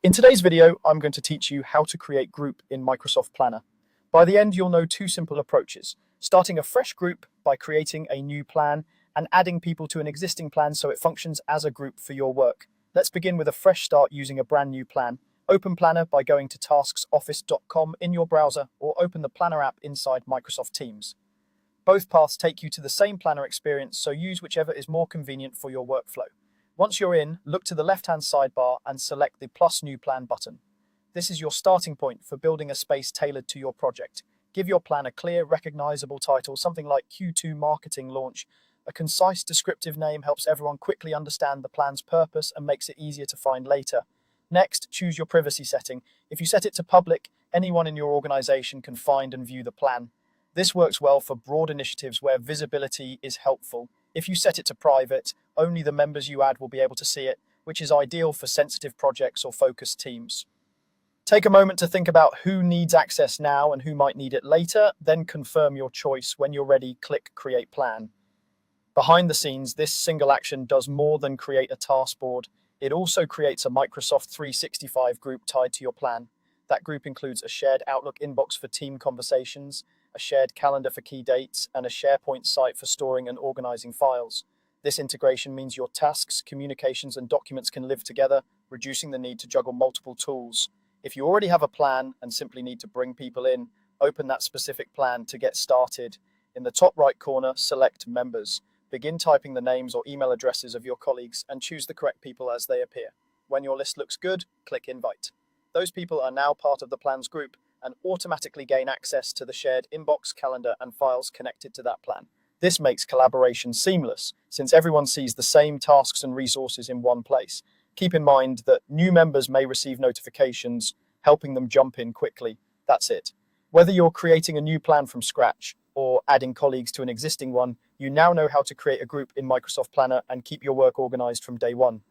In today's video, I'm going to teach you how to create group in Microsoft Planner. By the end, you'll know two simple approaches: starting a fresh group by creating a new plan and adding people to an existing plan so it functions as a group for your work. Let's begin with a fresh start using a brand new plan. Open Planner by going to tasksoffice.com in your browser or open the Planner app inside Microsoft Teams. Both paths take you to the same Planner experience, so use whichever is more convenient for your workflow. Once you're in, look to the left-hand sidebar and select the Plus New Plan button. This is your starting point for building a space tailored to your project. Give your plan a clear, recognizable title, something like Q2 Marketing Launch. A concise, descriptive name helps everyone quickly understand the plan's purpose and makes it easier to find later. Next, choose your privacy setting. If you set it to public, anyone in your organization can find and view the plan. This works well for broad initiatives where visibility is helpful. If you set it to private, only the members you add will be able to see it, which is ideal for sensitive projects or focused teams. Take a moment to think about who needs access now and who might need it later, then confirm your choice. When you're ready, click Create Plan. Behind the scenes, this single action does more than create a task board. It also creates a Microsoft 365 group tied to your plan. That group includes a shared Outlook inbox for team conversations, a shared calendar for key dates, and a SharePoint site for storing and organizing files. This integration means your tasks, communications, and documents can live together, reducing the need to juggle multiple tools. If you already have a plan and simply need to bring people in, open that specific plan to get started. In the top right corner, select Members. Begin typing the names or email addresses of your colleagues and choose the correct people as they appear. When your list looks good, click Invite. Those people are now part of the plan's group and automatically gain access to the shared inbox, calendar, and files connected to that plan. This makes collaboration seamless, since everyone sees the same tasks and resources in one place. Keep in mind that new members may receive notifications, helping them jump in quickly. That's it. Whether you're creating a new plan from scratch or adding colleagues to an existing one, you now know how to create a group in Microsoft Planner and keep your work organized from day one.